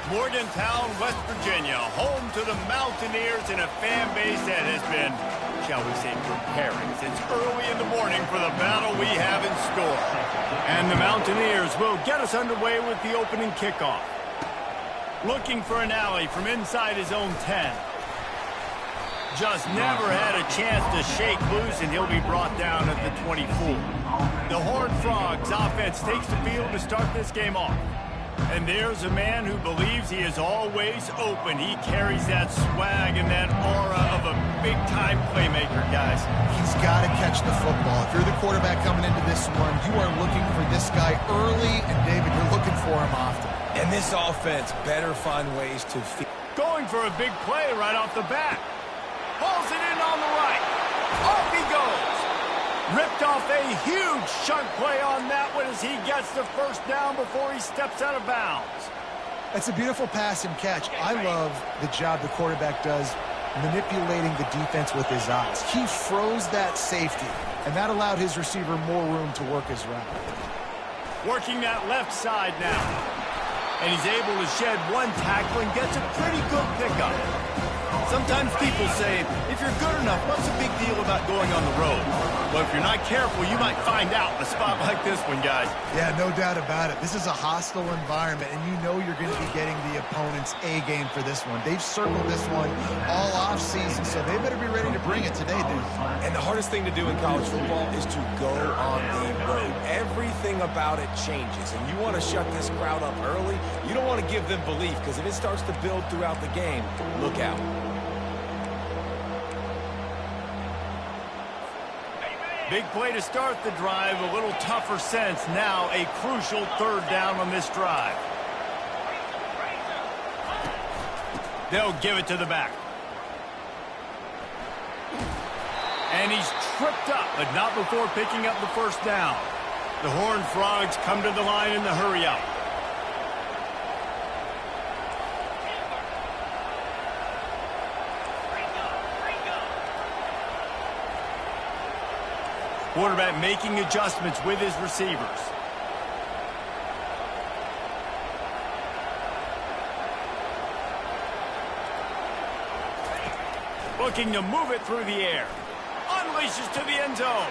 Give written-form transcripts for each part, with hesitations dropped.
Morgantown, West Virginia, home to the Mountaineers and a fan base that has been, shall we say, preparing since early in the morning for the battle we have in store. And the Mountaineers will get us underway with the opening kickoff. Looking for an alley from inside his own 10. Just never had a chance to shake loose, and he'll be brought down at the 24. The Horned Frogs offense takes the field to start this game off. And there's a man who believes he is always open. He carries that swag and that aura of a big-time playmaker, guys. He's got to catch the football. If you're the quarterback coming into this one, you are looking for this guy early, and David, you're looking for him often. And this offense better find ways to feed. Going for a big play right off the bat. Pulls it in on the right. Off he goes. Ripped off a huge chunk play on that one as he gets the first down before he steps out of bounds. That's a beautiful pass and catch. I love the job the quarterback does manipulating the defense with his eyes. He froze that safety, and that allowed his receiver more room to work his route. Working that left side now. And he's able to shed one tackle and gets a pretty good pickup. Sometimes people say, if you're good enough, what's the big deal about going on the road? Well, if you're not careful, you might find out in a spot like this one, guys. Yeah, no doubt about it. This is a hostile environment, and you know you're going to be getting the opponent's A game for this one. They've circled this one all offseason, so they better be ready to bring it today, dude. And the hardest thing to do in college football is to go on the road. Everything about it changes, and you want to shut this crowd up early. You don't want to give them belief, because if it starts to build throughout the game, look out. Big play to start the drive, a little tougher sense. Now a crucial third down on this drive. They'll give it to the back. And he's tripped up, but not before picking up the first down. The Horned Frogs come to the line in the hurry up. Quarterback making adjustments with his receivers. Looking to move it through the air. Unleashes to the end zone.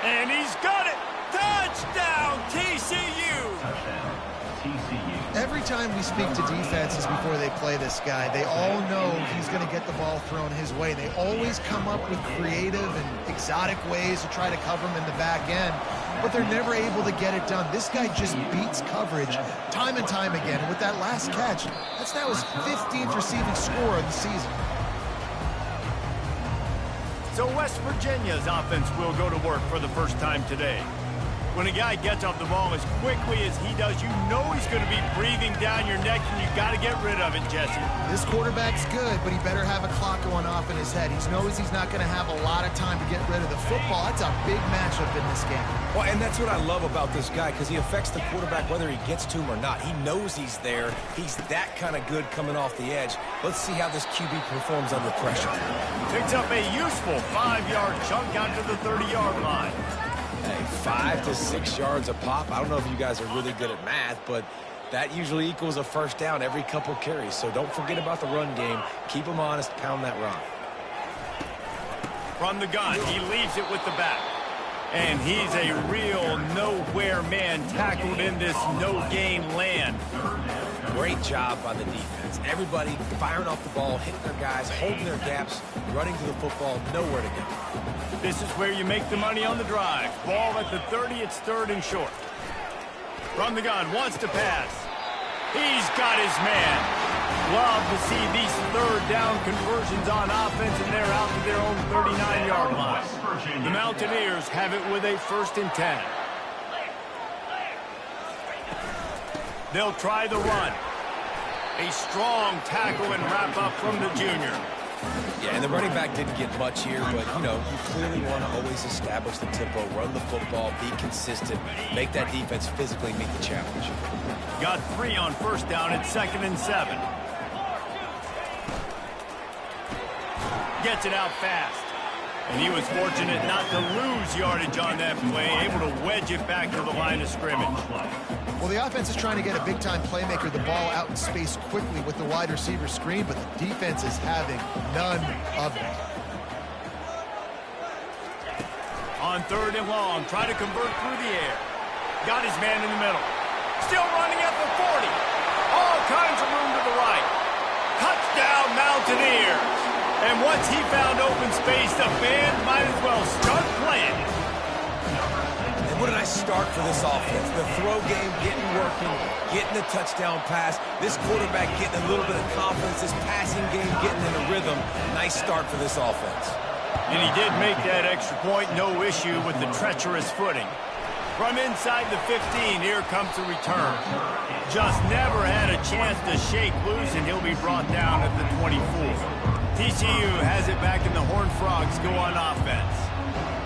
And he's got it. Touchdown, TCU. Touchdown, TCU. Every time we speak to defenses before they play this guy, they all know he's going to get the ball thrown his way. They always come up with creative and exotic ways to try to cover him in the back end, but they're never able to get it done. This guy just beats coverage time and time again. And with that last catch, that's now his 15th receiving score of the season. So West Virginia's offense will go to work for the first time today. When a guy gets off the ball as quickly as he does, you know he's going to be breathing down your neck, and you got to get rid of it, Jesse. This quarterback's good, but he better have a clock going off in his head. He knows he's not going to have a lot of time to get rid of the football. That's a big matchup in this game. Well, and that's what I love about this guy, because he affects the quarterback whether he gets to him or not. He knows he's there. He's that kind of good coming off the edge. Let's see how this QB performs under pressure. Picks up a useful 5-yard chunk out to the 30-yard line. Hey, 5 to 6 yards a pop. I don't know if you guys are really good at math, but that usually equals a first down every couple carries. So don't forget about the run game. Keep them honest, pound that rock. From the gun, he leaves it with the back. And he's a real nowhere man tackled in this no-gain land. Great job by the defense. Everybody firing off the ball, hitting their guys, holding their gaps, running to the football, nowhere to go. This is where you make the money on the drive. Ball at the 30, it's third and short. From the gun, wants to pass. He's got his man. Love to see these third down conversions on offense, and they're out to their own 39-yard line. The Mountaineers have it with a 1st and 10. They'll try the run. A strong tackle and wrap up from the junior. Yeah, and the running back didn't get much here, but, you know, you clearly want to always establish the tempo, run the football, be consistent, make that defense physically meet the challenge. Got 3 on first down at 2nd and 7. Gets it out fast. And he was fortunate not to lose yardage on that play, able to wedge it back to the line of scrimmage. Well, the offense is trying to get a big-time playmaker the ball out in space quickly with the wide receiver screen, but the defense is having none of it. On 3rd and long, try to convert through the air. Got his man in the middle. Still running at the 40. All kinds of room to the right. Touchdown, Mountaineers. And once he found open space, the fans might as well start playing. And what a nice start for this offense. The throw game getting working, getting the touchdown pass. This quarterback getting a little bit of confidence. This passing game getting in a rhythm. Nice start for this offense. And he did make that extra point, no issue with the treacherous footing. From inside the 15, here comes the return. Just never had a chance to shake loose, and he'll be brought down at the 24. TCU has it back, and the Horned Frogs go on offense.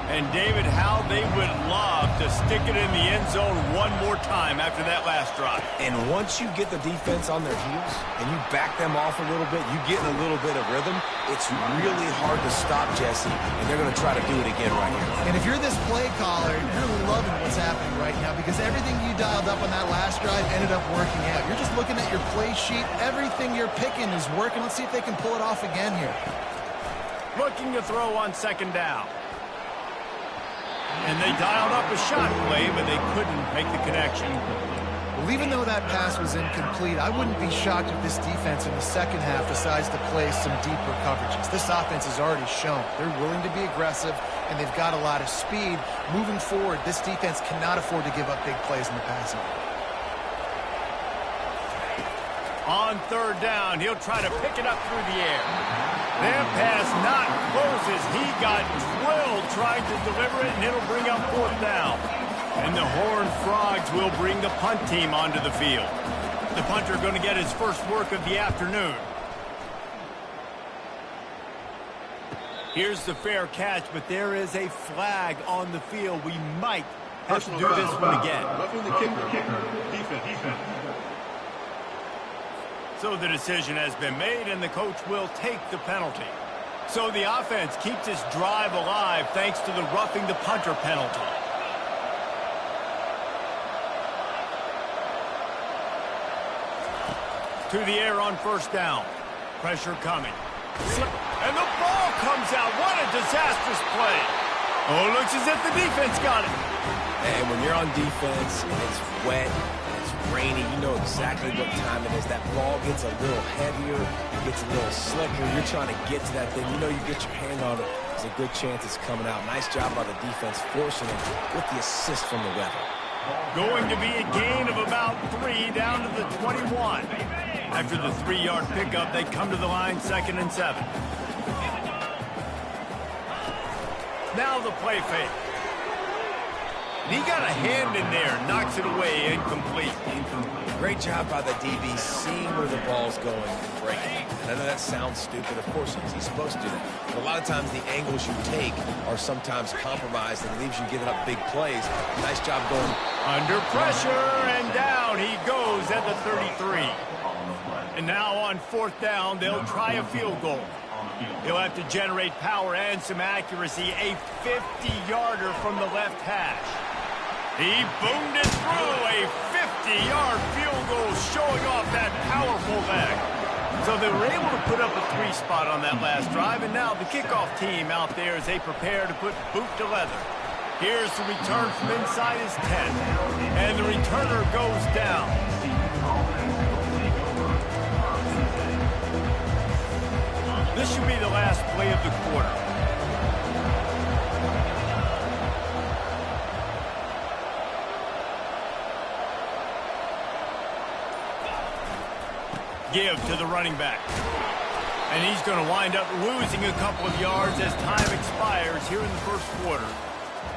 And David, how they would love to stick it in the end zone one more time after that last drive. And once you get the defense on their heels and you back them off a little bit, you get in a little bit of rhythm, it's really hard to stop, Jesse, and they're going to try to do it again right here. And if you're this play caller, you're loving what's happening right now because everything you dialed up on that last drive ended up working out. You're just looking at your play sheet. Everything you're picking is working. Let's see if they can pull it off again here. Looking to throw on 2nd down. And they dialed up a shot play, but they couldn't make the connection. Well, even though that pass was incomplete, I wouldn't be shocked if this defense in the second half decides to play some deeper coverages. This offense has already shown they're willing to be aggressive, and they've got a lot of speed. Moving forward, this defense cannot afford to give up big plays in the passing game. On 3rd down, he'll try to pick it up through the air. That pass not close as he got drilled trying to deliver it, and it'll bring up 4th down. And the Horned Frogs will bring the punt team onto the field. The punter going to get his first work of the afternoon. Here's the fair catch, but there is a flag on the field. We might have to do this one again. Defense. So the decision has been made, and the coach will take the penalty. So the offense keeps its drive alive thanks to the roughing the punter penalty. To the air on 1st down. Pressure coming. And the ball comes out. What a disastrous play. Oh, looks as if the defense got it. And when you're on defense and it's wet, rainy, you know exactly what time it is. That ball gets a little heavier, it gets a little slicker. You're trying to get to that thing. You know you get your hand on it. There's a good chance it's coming out. Nice job by the defense forcing it with the assist from the weather. Going to be a gain of about 3 down to the 21. After the 3-yard pickup, they come to the line 2nd and 7. Now the play fake. He got a hand in there, knocks it away, incomplete. Great job by the DB seeing where the ball's going and breaking. And I know that sounds stupid. Of course he's supposed to do that. But a lot of times the angles you take are sometimes compromised and leaves you giving up big plays. Nice job going. Under pressure, and down he goes at the 33. And now on 4th down, they'll try a field goal. He'll have to generate power and some accuracy. A 50-yarder from the left hash. He boomed it through. A 50-yard field goal showing off that powerful leg. So they were able to put up a 3-spot on that last drive, and now the kickoff team out there as they prepare to put boot to leather. Here's the return from inside his 10, and the returner goes down. This should be the last play of the quarter. Give to the running back. And he's going to wind up losing a couple of yards as time expires here in the first quarter.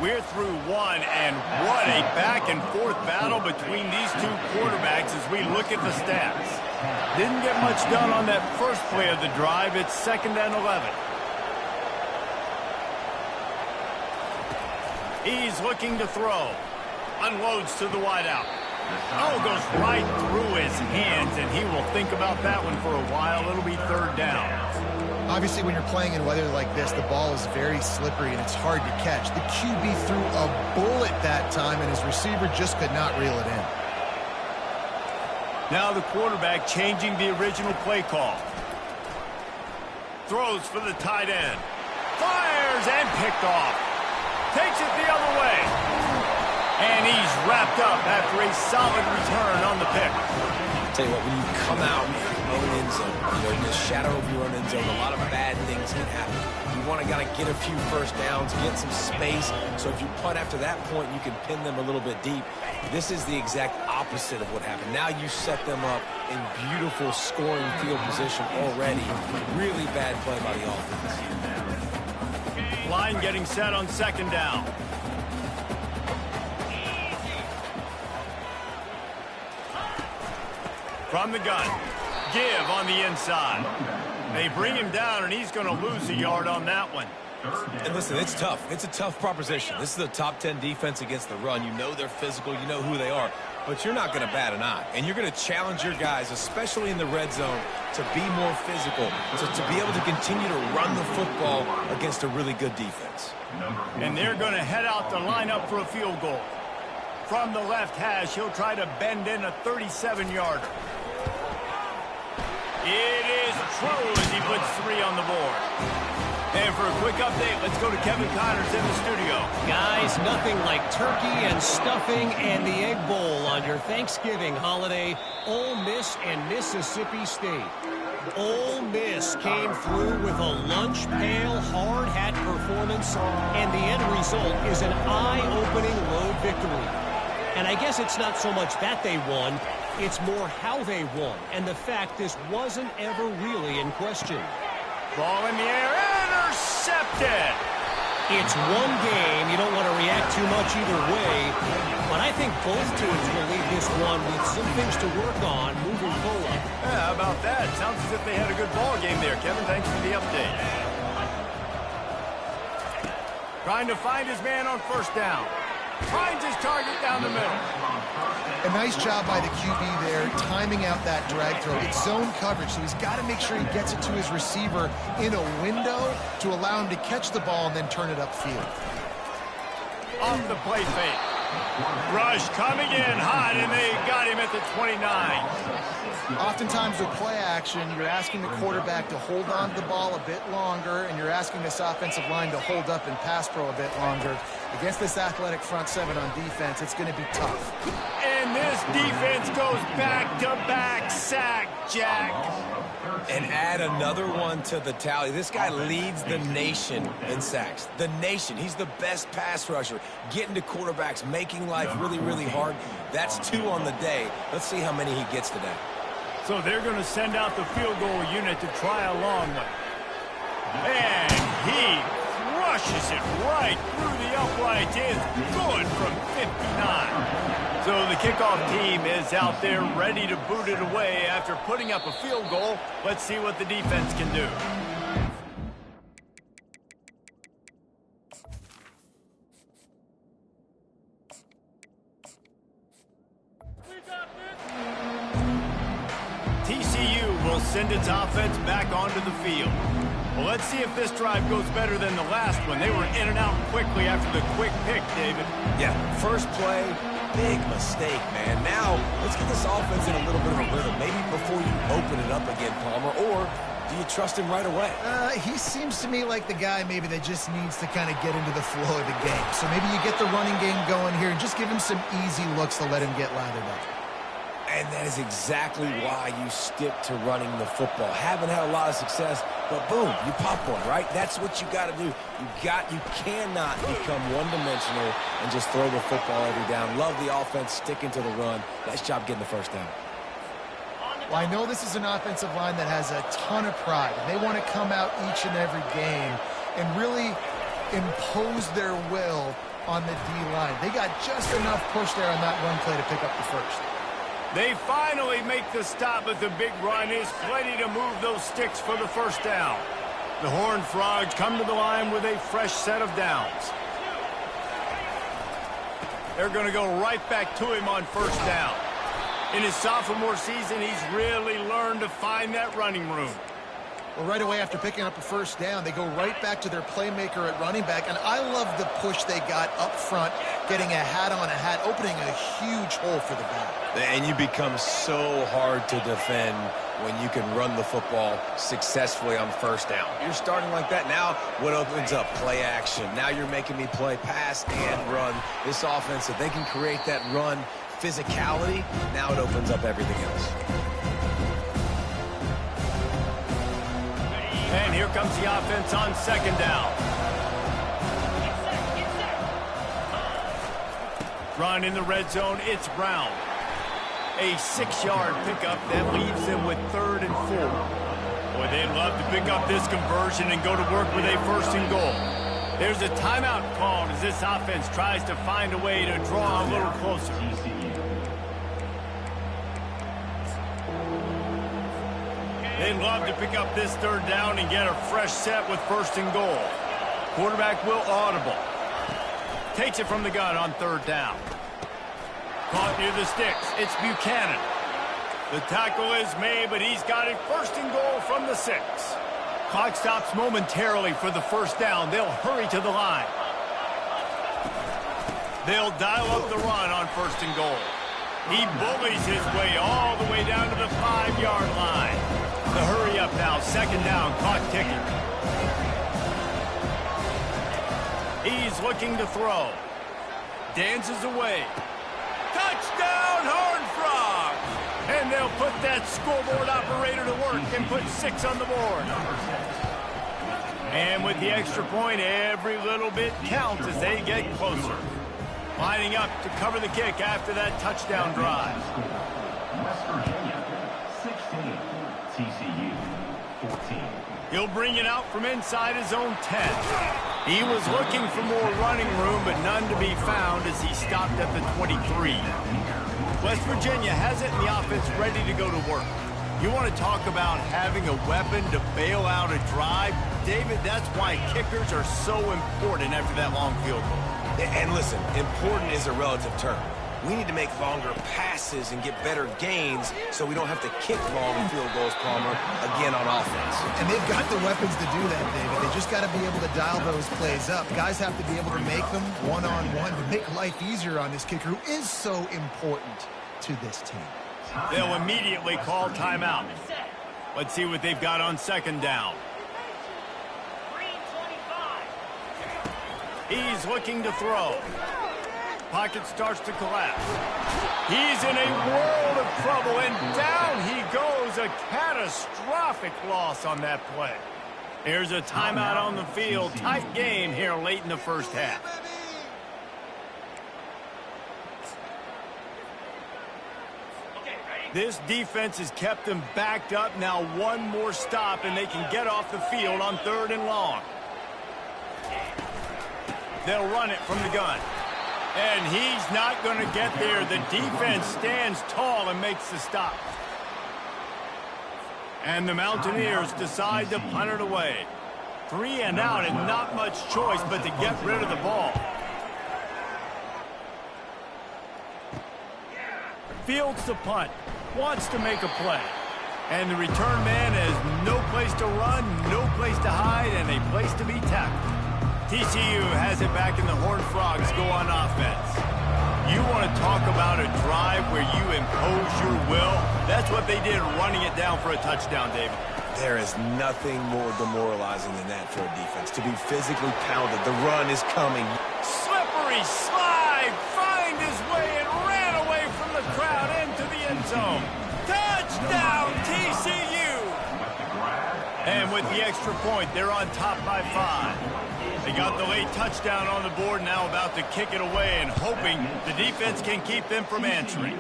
We're through 1, and what a back-and-forth battle between these two quarterbacks as we look at the stats. Didn't get much done on that first play of the drive. It's 2nd and 11. He's looking to throw. Unloads to the wideout. Oh, goes right through his hands, and he will think about that one for a while. It'll be 3rd down. Obviously, when you're playing in weather like this, the ball is very slippery and it's hard to catch. The QB threw a bullet that time, and his receiver just could not reel it in. Now the quarterback changing the original play call. Throws for the tight end. Fires and picked off. Takes it the other way. And he's wrapped up after a solid return on the pick. I'll tell you what, when you come out in your own end zone, in the shadow of your own end zone, a lot of bad things can happen. You want to get a few first downs, get some space, so if you punt after that point, you can pin them a little bit deep. This is the exact opposite of what happened. Now you set them up in beautiful scoring field position already. Really bad play by the offense. Line getting set on second down. From the gun. Give on the inside. They bring him down, and he's going to lose a yard on that one. And listen, it's tough. It's a tough proposition. This is a top 10 defense against the run. You know they're physical. You know who they are. But you're not going to bat an eye. And you're going to challenge your guys, especially in the red zone, to be more physical, to be able to continue to run the football against a really good defense. And they're going to head out to line up for a field goal. From the left hash, he'll try to bend in a 37-yarder. It is true as he puts 3 on the board. And for a quick update, let's go to Kevin Connors in the studio. Guys, nothing like turkey and stuffing and the Egg Bowl on your Thanksgiving holiday. Ole Miss and Mississippi State. Ole Miss came through with a lunch pail hard hat performance, and the end result is an eye-opening road victory. And I guess it's not so much that they won, it's more how they won, and the fact this wasn't ever really in question. Ball in the air, intercepted! It's one game. You don't want to react too much either way, but I think both teams will leave this one with some things to work on moving forward. Yeah, how about that? Sounds as if they had a good ball game there. Kevin, thanks for the update. Trying to find his man on first down. Finds his target down the middle. A nice job by the QB there, timing out that drag throw. It's zone coverage, so he's got to make sure he gets it to his receiver in a window to allow him to catch the ball and then turn it upfield. Off the play fake. Rush coming in hot, and they got him at the 29. Oftentimes with play action, you're asking the quarterback to hold on to the ball a bit longer, and you're asking this offensive line to hold up and pass pro a bit longer. Against this athletic front seven on defense, it's going to be tough. And this defense goes back-to-back sack, Jack. And add another one to the tally. This guy leads the nation in sacks. The nation. He's the best pass rusher. Getting to quarterbacks, making life really, really hard. That's 2 on the day. Let's see how many he gets today. So they're going to send out the field goal unit to try a long one. And he crushes it right through the uprights. It's good from 59. So the kickoff team is out there ready to boot it away after putting up a field goal. Let's see what the defense can do. TCU will send its offense back onto the field. Well, let's see if this drive goes better than the last one. They were in and out quickly after the quick pick, David. Yeah, first play, big mistake, man. Now, let's get this offense in a little bit of a rhythm. Maybe before you open it up again, Palmer, or do you trust him right away? He seems to me like the guy maybe that just needs to kind of get into the flow of the game. So maybe you get the running game going here and just give him some easy looks to let him get lathered up. And that is exactly why you stick to running the football. Haven't had a lot of success, but boom, you pop one, right? That's what you got to do. You cannot become one-dimensional and just throw the football every down. Love the offense sticking to the run. Nice job getting the first down. Well, I know this is an offensive line that has a ton of pride. They want to come out each and every game and really impose their will on the D-line. They got just enough push there on that run play to pick up the first. They finally make the stop, but the big run is plenty to move those sticks for the first down. The Horned Frogs come to the line with a fresh set of downs. They're going to go right back to him on first down. In his sophomore season, he's really learned to find that running room. Well, right away after picking up a first down, they go right back to their playmaker at running back. And I love the push they got up front, getting a hat on a hat, opening a huge hole for the back. And you become so hard to defend when you can run the football successfully on first down. You're starting like that. Now what opens up? Play action. Now you're making me play pass and run. This offense, if they can create that run physicality, now it opens up everything else. And here comes the offense on second down. Run in the red zone, it's Brown. A 6-yard pickup that leaves them with 3rd and 4. Boy, they'd love to pick up this conversion and go to work with a 1st and goal. There's a timeout called as this offense tries to find a way to draw a little closer. They'd love to pick up this 3rd down and get a fresh set with 1st and goal. Quarterback will audible. Takes it from the gun on 3rd down. Caught near the sticks. It's Buchanan. The tackle is made, but he's got it 1st and goal from the 6. Clock stops momentarily for the 1st down. They'll hurry to the line. They'll dial up the run on 1st and goal. He bullies his way all the way down to the 5-yard line. The hurry up now, 2nd down, clock ticking. He's looking to throw. Dances away. Touchdown, Horned Frogs! And they'll put that scoreboard operator to work and put 6 on the board. And with the extra point, every little bit counts as they get closer. Lining up to cover the kick after that touchdown drive. West Virginia, 16. TCU, 14. He'll bring it out from inside his own 10. He was looking for more running room, but none to be found as he stopped at the 23. West Virginia has it in the offense ready to go to work. You want to talk about having a weapon to bail out a drive? David, that's why kickers are so important after that long field goal. And listen, important is a relative term. We need to make longer passes and get better gains so we don't have to kick long field goals, Palmer, again on offense. And they've got the weapons to do that, David. They just got to be able to dial those plays up. Guys have to be able to make them one-on-one to make life easier on this kicker who is so important to this team. They'll immediately call timeout. Let's see what they've got on 2nd down. He's looking to throw. Pocket starts to collapse. He's in a world of trouble, and down he goes. A catastrophic loss on that play. There's a timeout on the field. Tight game here late in the 1st half. This defense has kept them backed up. Now one more stop, and they can get off the field on 3rd and long. They'll run it from the gun. And he's not going to get there. The defense stands tall and makes the stop. And the Mountaineers decide to punt it away. 3 and out and not much choice but to get rid of the ball. Fields the punt. Wants to make a play. And the return man has no place to run, no place to hide, and a place to be tackled. TCU has it back, and the Horned Frogs go on offense. You want to talk about a drive where you impose your will? That's what they did, running it down for a touchdown, David. There is nothing more demoralizing than that for a defense. To be physically pounded. The run is coming. Slippery slide, find his way and ran away from the crowd into the end zone. Touchdown, TCU! And with the extra point, they're on top by 5. They got the late touchdown on the board, now about to kick it away and hoping the defense can keep them from answering.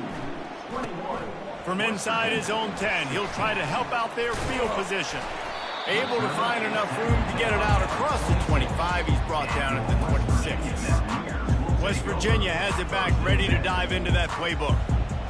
From inside his own 10, he'll try to help out their field position. Able to find enough room to get it out across the 25. He's brought down at the 26. West Virginia has it back, ready to dive into that playbook.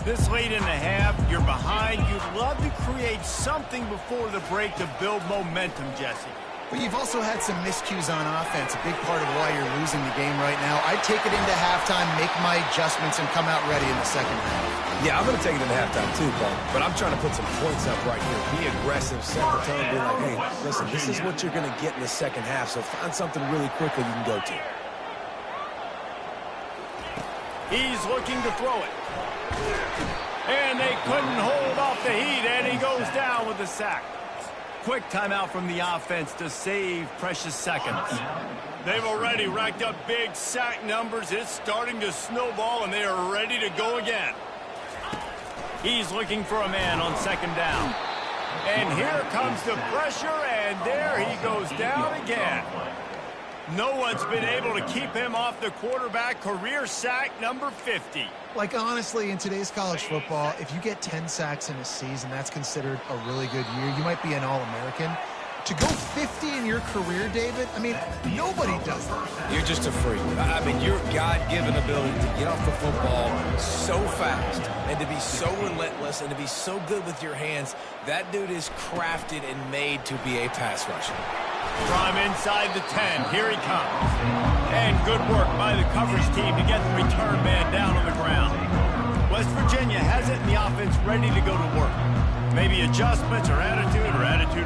This late in the half, you're behind. You'd love to create something before the break to build momentum, Jesse. But you've also had some miscues on offense, a big part of why you're losing the game right now. I'd take it into halftime, make my adjustments, and come out ready in the second half. Yeah, I'm going to take it into halftime too, Paul. But I'm trying to put some points up right here. Be aggressive, set the tone, be like, hey, listen, this is what you're going to get in the second half, so find something really quickly you can go to. He's looking to throw it. And they couldn't hold off the heat, and he goes down with the sack. Quick timeout from the offense to save precious seconds. They've already racked up big sack numbers. It's starting to snowball, and they are ready to go again. He's looking for a man on second down. And here comes the pressure, and there he goes down again. No one's been able to keep him off the quarterback. Career sack number 50. Like, honestly, in today's college football, if you get 10 sacks in a season, that's considered a really good year. You might be an All-American. To go 50 in your career, David, I mean, nobody does that. You're just a freak. I mean, your God-given ability to get off the football so fast and to be so relentless and to be so good with your hands, that dude is crafted and made to be a pass rusher. From inside the 10, here he comes. And good work by the coverage team to get the return man down on the ground. West Virginia has it in the offense ready to go to work. Maybe adjustments or attitude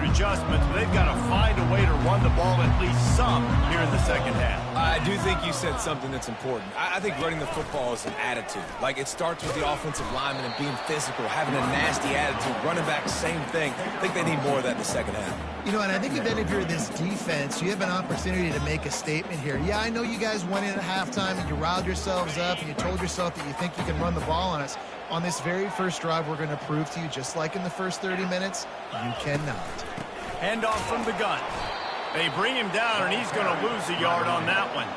adjustments, but they've got to find a way to run the ball at least some here in the second half. I do think you said something that's important. I think running the football is an attitude. Like, it starts with the offensive lineman and being physical, having a nasty attitude. Running back, same thing. I think they need more of that in the second half. You know, and I think if you're this defense, you have an opportunity to make a statement here. Yeah, I know you guys went in at halftime and you riled yourselves up and you told yourself that you think you can run the ball on us. On this very first drive, we're going to prove to you, just like in the first 30 minutes, you cannot. Handoff from the gun. They bring him down, and he's going to lose a yard on that one.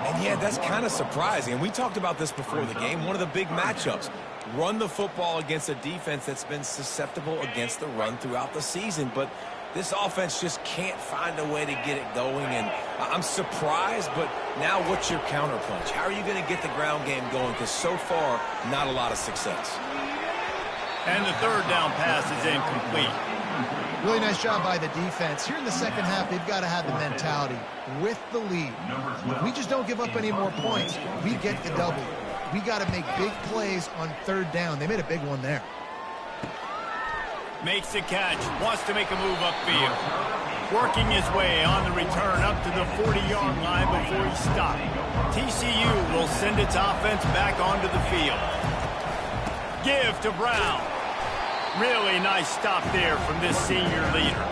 And yeah, that's kind of surprising. And we talked about this before the game. One of the big matchups. Run the football against a defense that's been susceptible against the run throughout the season. But this offense just can't find a way to get it going. And I'm surprised, but now what's your counterpunch? How are you going to get the ground game going? Because so far, not a lot of success. And the third down pass is incomplete. Really nice job by the defense. Here in the second half, they've got to have the mentality with the lead. We just don't give up any more points. We get the W. We got to make big plays on third down. They made a big one there. Makes the catch, wants to make a move upfield. Working his way on the return up to the 40-yard line before he stopped. TCU will send its offense back onto the field. Give to Brown. Really nice stop there from this senior leader.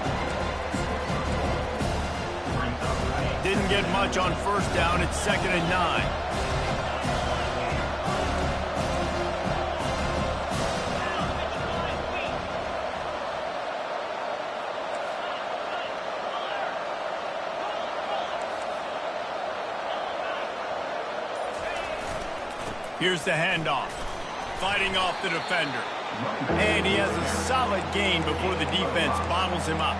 Didn't get much on first down. It's 2nd and 9. Here's the handoff. Fighting off the defender. And he has a solid gain before the defense bottles him up.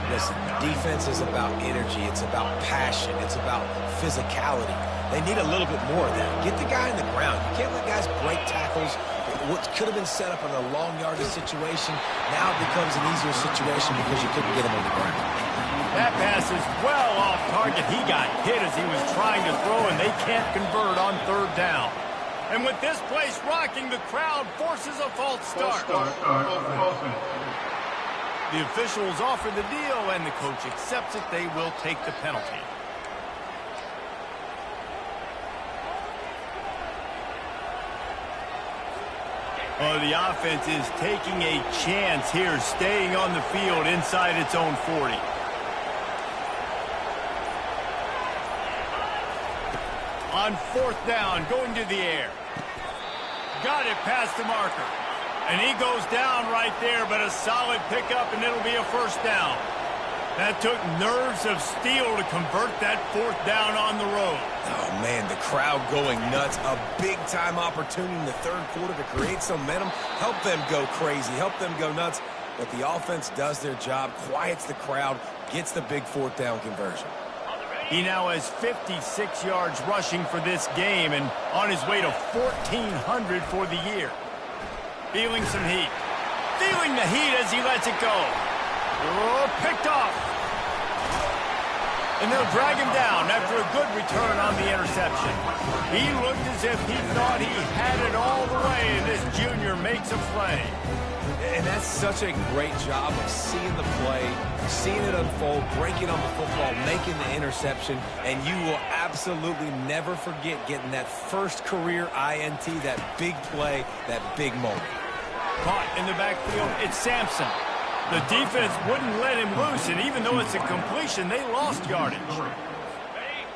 Listen, defense is about energy. It's about passion. It's about physicality. They need a little bit more of that. Get the guy in the ground. You can't let guys break tackles. What could have been set up in a long yardage situation now it becomes an easier situation because you couldn't get him on the ground. That pass is well off target. He got hit as he was trying to throw, and they can't convert on third down. And with this place rocking, the crowd forces a false start. The officials offer the deal, and the coach accepts it. They will take the penalty. Oh, the offense is taking a chance here, staying on the field inside its own 40. On fourth down, going to the air. Got it past the marker. And he goes down right there, but a solid pickup, and it'll be a first down. That took nerves of steel to convert that fourth down on the road. Oh, man, the crowd going nuts. A big-time opportunity in the third quarter to create some momentum. Help them go crazy. Help them go nuts. But the offense does their job, quiets the crowd, gets the big fourth down conversion. He now has 56 yards rushing for this game and on his way to 1,400 for the year. Feeling some heat. Feeling the heat as he lets it go. Oh, picked off. And they'll drag him down after a good return on the interception. He looked as if he thought he had it all the way, and this junior makes a play. And that's such a great job of seeing the play, seeing it unfold, breaking on the football, making the interception, and you will absolutely never forget getting that first career INT, that big play, that big moment. Caught in the backfield, it's Sampson. The defense wouldn't let him loose, and even though it's a completion, they lost yardage.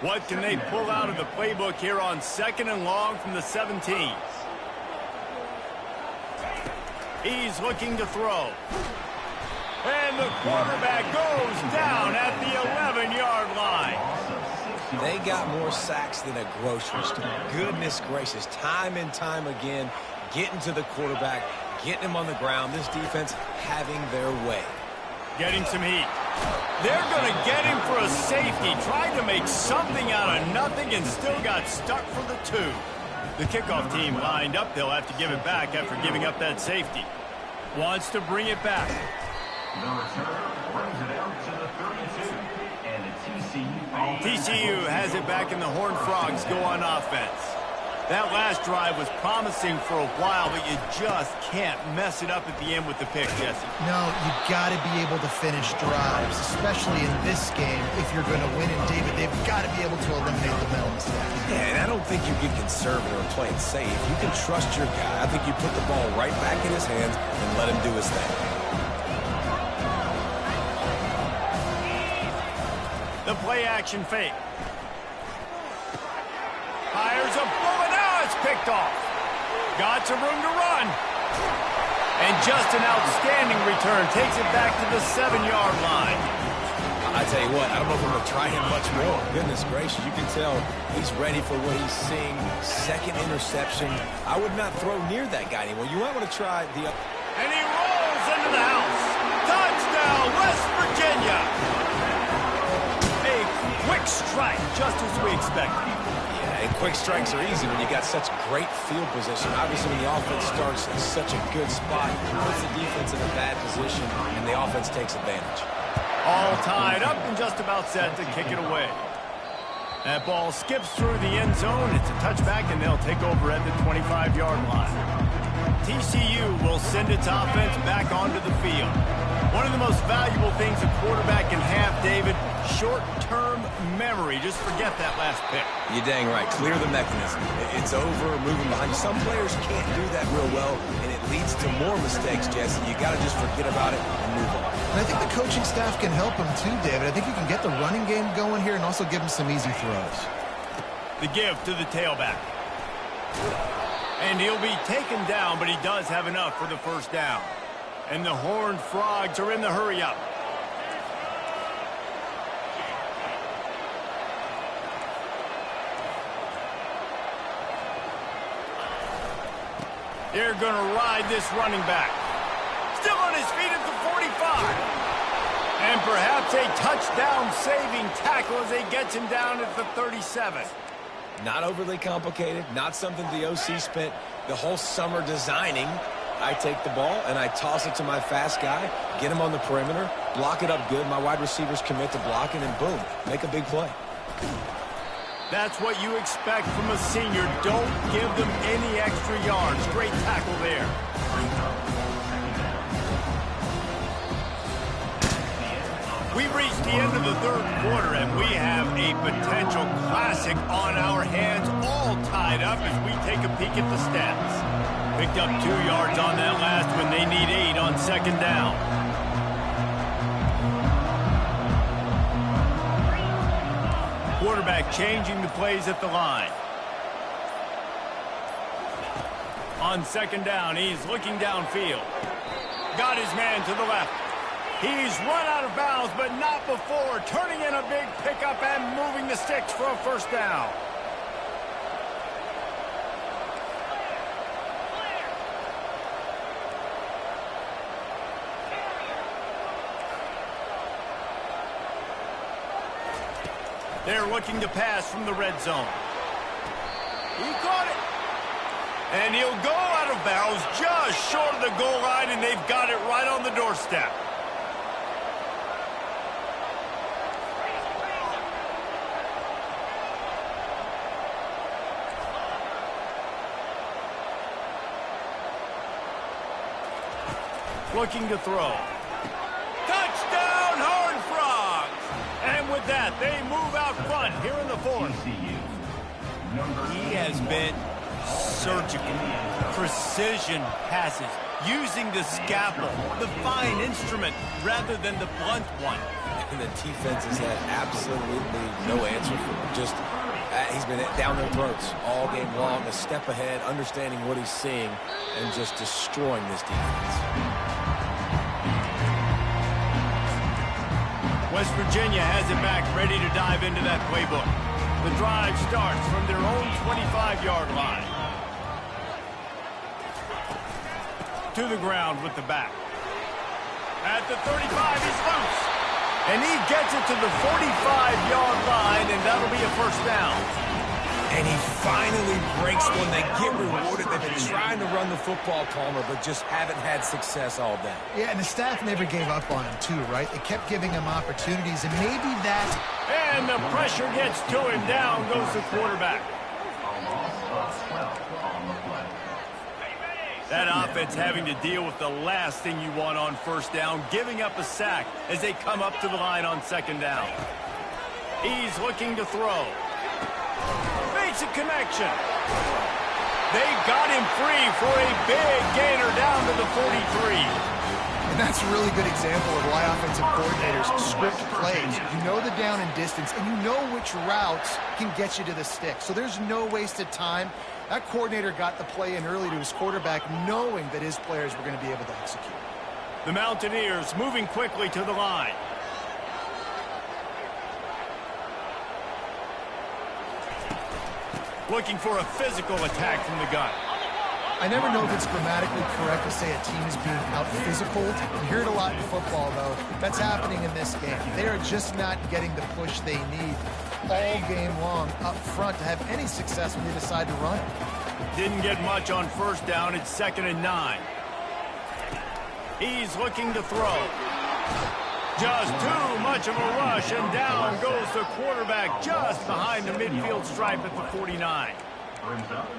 What can they pull out of the playbook here on 2nd and long from the 17? He's looking to throw. And the quarterback goes down at the 11-yard line. They got more sacks than a grocery store. Goodness gracious, time and time again, getting to the quarterback, getting him on the ground. This defense having their way. Getting some heat. They're going to get him for a safety. Tried to make something out of nothing and still got stuck for the 2. The kickoff team lined up. They'll have to give it back after giving up that safety. Wants to bring it back. The return brings it out to the 32. And the TCU has it back, and the Horned Frogs go on offense. That last drive was promising for a while, but you just can't mess it up at the end with the pick, Jesse. No, you got to be able to finish drives, especially in this game. If you're going to win in David, they've got to be able to eliminate the mental mistakes. Yeah, and I don't think you get conservative or play it safe. You can trust your guy. I think you put the ball right back in his hands and let him do his thing. The play action fake. Fires a bullet. Now it's picked off. Got some room to run. And just an outstanding return. Takes it back to the 7-yard line. I tell you what, I don't know if I'm going to try him much more. Goodness gracious, you can tell he's ready for what he's seeing. Second interception. I would not throw near that guy anymore. You might want to try the... And he rolls into the house. Touchdown, West Virginia. A quick strike, just as we expected. And quick strikes are easy when you got such great field position. Obviously, when the offense starts in such a good spot, it puts the defense in a bad position, and the offense takes advantage. All tied up and just about set to kick it away. That ball skips through the end zone. It's a touchback, and they'll take over at the 25-yard line. TCU will send its offense back onto the field. One of the most valuable things a quarterback can have, David, short-term memory. Just forget that last pick. You're dang right. Clear the mechanism. It's over, moving behind you. Some players can't do that real well, and it leads to more mistakes, Jesse. You got to just forget about it and move on. And I think the coaching staff can help him too, David. I think you can get the running game going here and also give him some easy throws. The give to the tailback. And he'll be taken down, but he does have enough for the first down. And the Horned Frogs are in the hurry-up. They're going to ride this running back. Still on his feet at the 45. And perhaps a touchdown-saving tackle as he gets him down at the 37. Not overly complicated, not something the OC spent the whole summer designing. I take the ball and I toss it to my fast guy, get him on the perimeter, block it up good. My wide receivers commit to blocking, and boom, make a big play. That's what you expect from a senior. Don't give them any extra yards. Great tackle there. We've reached the end of the third quarter, and we have a potential classic on our hands, all tied up as we take a peek at the stats. Picked up 2 yards on that last one. They need 8 on second down. Quarterback changing the plays at the line. On second down, he's looking downfield. Got his man to the left. He's run out of bounds, but not before. Turning in a big pickup and moving the sticks for a first down. They're looking to pass from the red zone. He caught it. And he'll go out of bounds just short of the goal line, and they've got it right on the doorstep. looking to throw. Touchdown, Horned Frogs! And with that, they move out front here in the fourth. He has been surgical, precision passes, using the scalpel, the fine instrument, rather than the blunt one. And the defense has had absolutely no answer for him. Just, he's been down their throats all game long, a step ahead, understanding what he's seeing, and just destroying this defense. West Virginia has it back, ready to dive into that playbook. The drive starts from their own 25-yard line. To the ground with the back. At the 35, he's loose. And he gets it to the 45-yard line, and that'll be a first down. And he finally breaks when they get rewarded. They've been trying to run the football calmer, but just haven't had success all day. Yeah, and the staff never gave up on him, too, right? They kept giving him opportunities, and maybe that's... And the pressure gets to him. Down goes the quarterback. That offense having to deal with the last thing you want on first down, giving up a sack as they come up to the line on second down. He's looking to throw. Makes a connection. They got him free for a big gainer down to the 43. And that's a really good example of why offensive coordinators script plays. You know the down and distance, and you know which routes can get you to the stick. So there's no wasted time. That coordinator got the play in early to his quarterback, knowing that his players were going to be able to execute. The Mountaineers moving quickly to the line. Looking for a physical attack from the gun. I never know if it's grammatically correct to say a team is being out-physicaled. You hear it a lot in football, though. That's happening in this game. They are just not getting the push they need all game long up front to have any success when they decide to run. Didn't get much on first down. It's 2nd and 9. He's looking to throw. Just too much of a rush, and down goes the quarterback just behind the midfield stripe at the 49.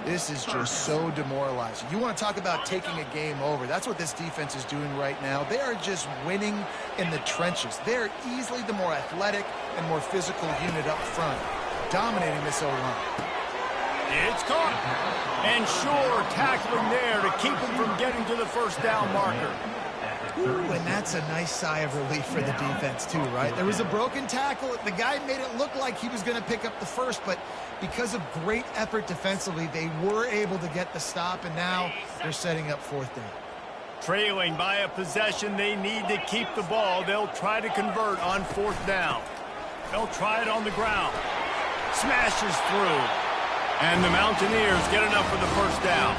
This is just so demoralizing. You want to talk about taking a game over. That's what this defense is doing right now. They are just winning in the trenches. They're easily the more athletic and more physical unit up front, dominating this O-line. It's caught. And sure, tackling there to keep him from getting to the first down marker. Ooh, and that's a nice sigh of relief for the defense, too, right? There was a broken tackle. The guy made it look like he was going to pick up the first, but because of great effort defensively, they were able to get the stop, and now they're setting up fourth down. Trailing by a possession, they need to keep the ball. They'll try to convert on fourth down. They'll try it on the ground. Smashes through. And the Mountaineers get enough for the first down.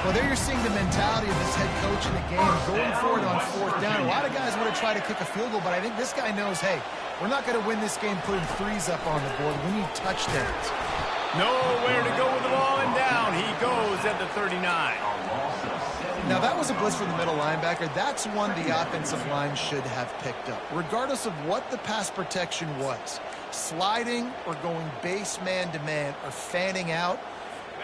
Well, there you're seeing the mentality of this head coach in the game, going for it on fourth down. A lot of guys would have tried to kick a field goal, but I think this guy knows, hey, we're not going to win this game putting threes up on the board. We need touchdowns. Nowhere to go with the ball, and down he goes at the 39. Now, that was a blitz from the middle linebacker. That's one the offensive line should have picked up, regardless of what the pass protection was. Sliding or going base man-to-man or fanning out,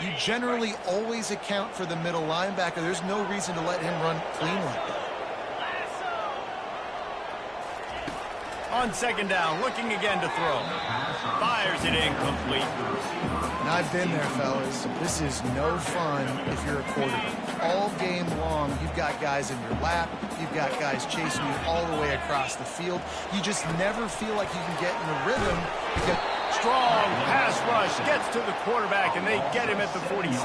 you generally always account for the middle linebacker. There's no reason to let him run clean like that. On second down, looking again to throw. Fires it incomplete. And I've been there, fellas. This is no fun if you're a quarterback. All game long, you've got guys in your lap. You've got guys chasing you all the way across the field. You just never feel like you can get in the rhythm. Strong pass rush gets to the quarterback, and they get him at the 46.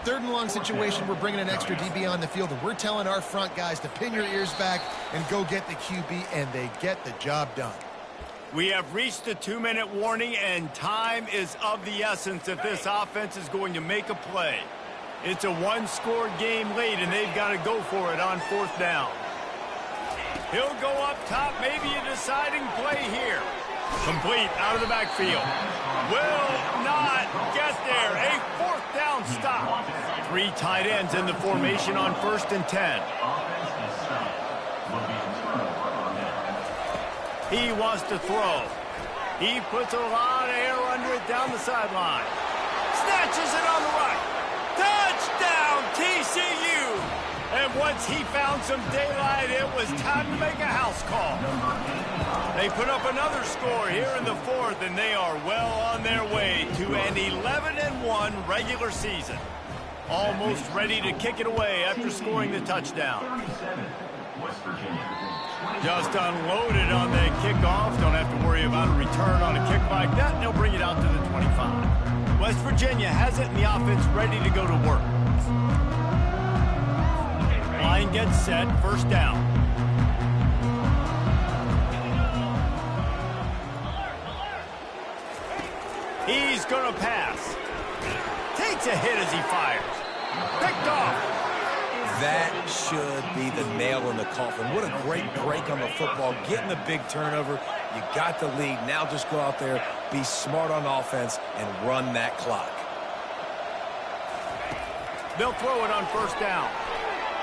Third and long situation, we're bringing an extra DB on the field, and we're telling our front guys to pin your ears back and go get the QB, and they get the job done. We have reached the 2-minute warning, and time is of the essence if this offense is going to make a play. It's a one-score game late, and they've got to go for it on fourth down. He'll go up top, maybe a deciding play here. Complete out of the backfield. Will not get there. A fourth down stop. 3 tight ends in the formation on 1st and 10. He wants to throw. He puts a lot of air under it down the sideline. Snatches it on the right. Touchdown, TCU. And once he found some daylight, it was time to make a house call. They put up another score here in the fourth, and they are well on their way to an 11-1 regular season. Almost ready to kick it away after scoring the touchdown. Just unloaded on that kickoff. Don't have to worry about a return on a kick like that, and they'll bring it out to the 25. West Virginia has it, and the offense ready to go to work. Line gets set, first down. He's going to pass. Takes a hit as he fires. Picked off. That should be the nail in the coffin. What a great break on the football. Getting the big turnover. You got the lead. Now just go out there, be smart on offense, and run that clock. They'll throw it on first down.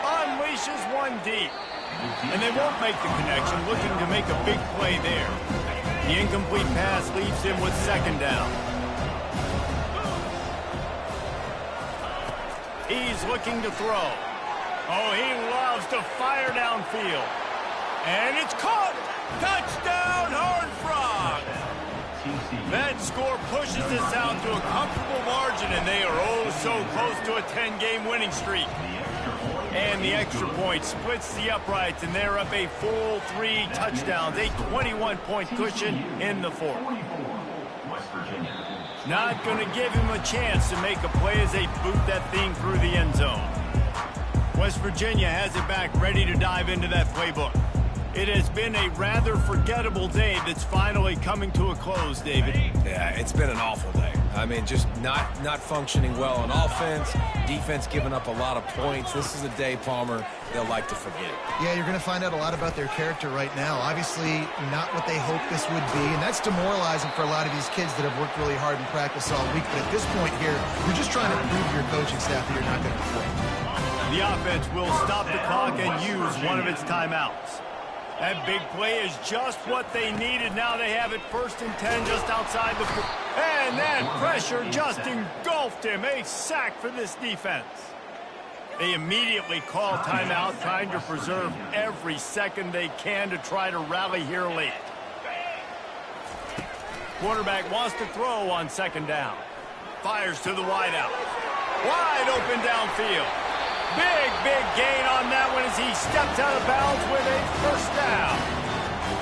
Unleashes one deep. And they won't make the connection, looking to make a big play there. The incomplete pass leaves him with second down. He's looking to throw. Oh, he loves to fire downfield. And it's caught. Touchdown, Horned Frogs. That score pushes us out to a comfortable margin, and they are oh so close to a 10-game winning streak. And the extra point splits the uprights, and they're up a full 3 touchdowns, a 21-point cushion in the fourth. Not going to give him a chance to make a play as they boot that thing through the end zone. West Virginia has it back, ready to dive into that playbook. It has been a rather forgettable day that's finally coming to a close, David. Yeah, it's been an awful day. I mean, just not functioning well on offense, defense giving up a lot of points. This is a day, Palmer, they'll like to forget. Yeah, you're going to find out a lot about their character right now. Obviously, not what they hoped this would be, and that's demoralizing for a lot of these kids that have worked really hard in practice all week. But at this point here, you're just trying to prove to your coaching staff that you're not going to quit. The offense will stop the clock and use one of its timeouts. That big play is just what they needed. Now they have it 1st and 10 just outside the... And that pressure just engulfed him. A sack for this defense. They immediately call timeout, trying to preserve every second they can to try to rally here late. Quarterback wants to throw on second down. Fires to the wideout. Wide open downfield. Big gain on that one as he steps out of bounds with a first down.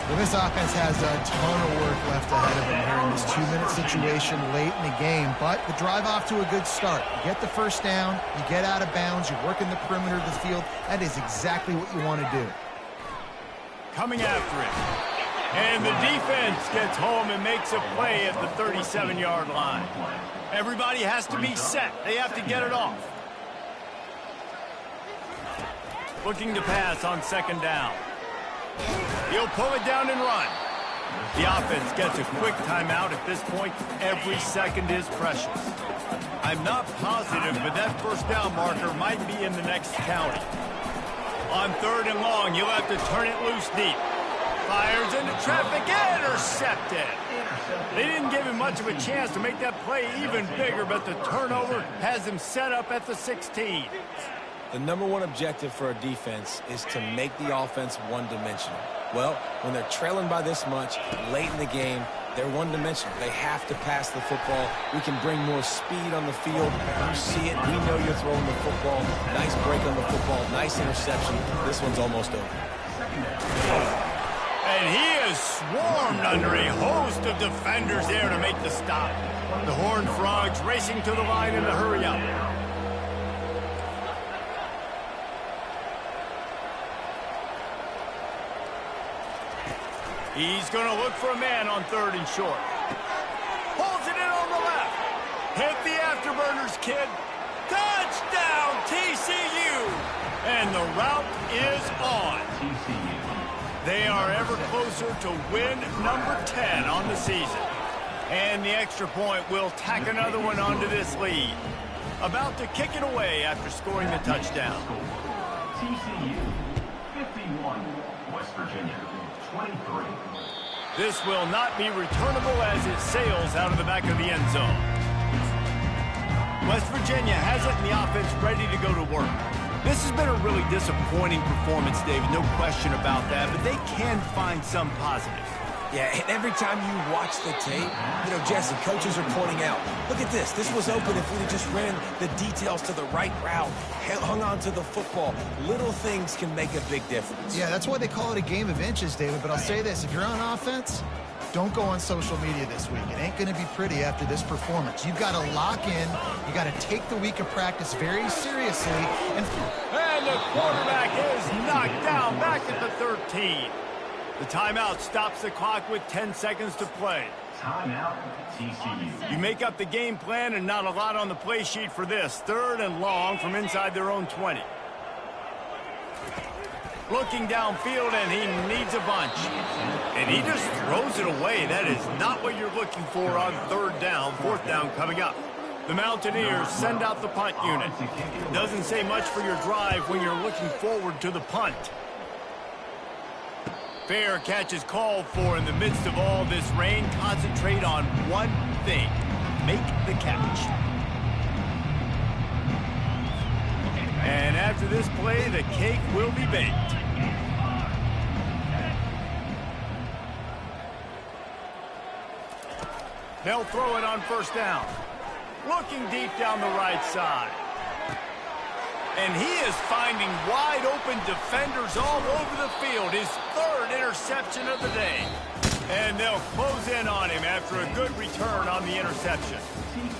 Well, this offense has a ton of work left ahead of them here in this 2-minute situation late in the game, but the drive off to a good start. You get the first down, you get out of bounds, you work in the perimeter of the field. That is exactly what you want to do. Coming after it. And the defense gets home and makes a play at the 37-yard line. Everybody has to be set. They have to get it off. Looking to pass on second down. He'll pull it down and run. The offense gets a quick timeout. At this point, every second is precious. I'm not positive, but that first down marker might be in the next county. On 3rd and long, you'll have to turn it loose deep. Fires into traffic, intercepted. They didn't give him much of a chance to make that play even bigger, but the turnover has him set up at the 16. The number one objective for a defense is to make the offense one-dimensional. Well, when they're trailing by this much late in the game, they're one-dimensional. They have to pass the football. We can bring more speed on the field. You see it. We know you're throwing the football. Nice break on the football. Nice interception. This one's almost over. And he is swarmed under a host of defenders there to make the stop. The Horned Frogs racing to the line in the hurry up. He's going to look for a man on 3rd and short. Pulls it in on the left. Hit the afterburners, kid. Touchdown, TCU. And the route is on. They are ever closer to win number 10 on the season. And the extra point will tack another one onto this lead. About to kick it away after scoring the touchdown. TCU 51, West Virginia 23. This will not be returnable as it sails out of the back of the end zone. West Virginia has it and the offense ready to go to work. This has been a really disappointing performance, David, no question about that, but they can find some positives. Yeah, and every time you watch the tape, Jesse, coaches are pointing out, look at this. This was open if we'd have just ran the details to the right route, hung on to the football. Little things can make a big difference. Yeah, that's why they call it a game of inches, David. But I'll say this, if you're on offense, don't go on social media this week. It ain't going to be pretty after this performance. You've got to lock in. You got to take the week of practice very seriously. And the quarterback is knocked down back at the 13. The timeout stops the clock with 10 seconds to play. Timeout, TCU. You make up the game plan and not a lot on the play sheet for this. 3rd and long from inside their own 20. Looking downfield, and he needs a bunch. And he just throws it away. That is not what you're looking for on 3rd down. 4th down coming up. The Mountaineers send out the punt unit. Doesn't say much for your drive when you're looking forward to the punt. Fair catch is called for in the midst of all this rain. Concentrate on one thing. Make the catch. And after this play, the cake will be baked. They'll throw it on 1st down. Looking deep down the right side. And he is finding wide open defenders all over the field. His 3rd interception of the day. And they'll close in on him after a good return on the interception.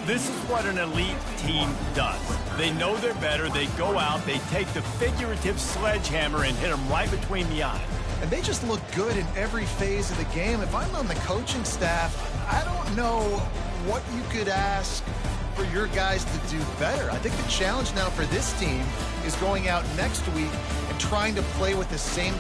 This is what an elite team does. They know they're better. They go out. They take the figurative sledgehammer and hit them right between the eyes. And they just look good in every phase of the game. If I'm on the coaching staff, I don't know what you could ask for your guys to do better. I think the challenge now for this team is going out next week and trying to play with the same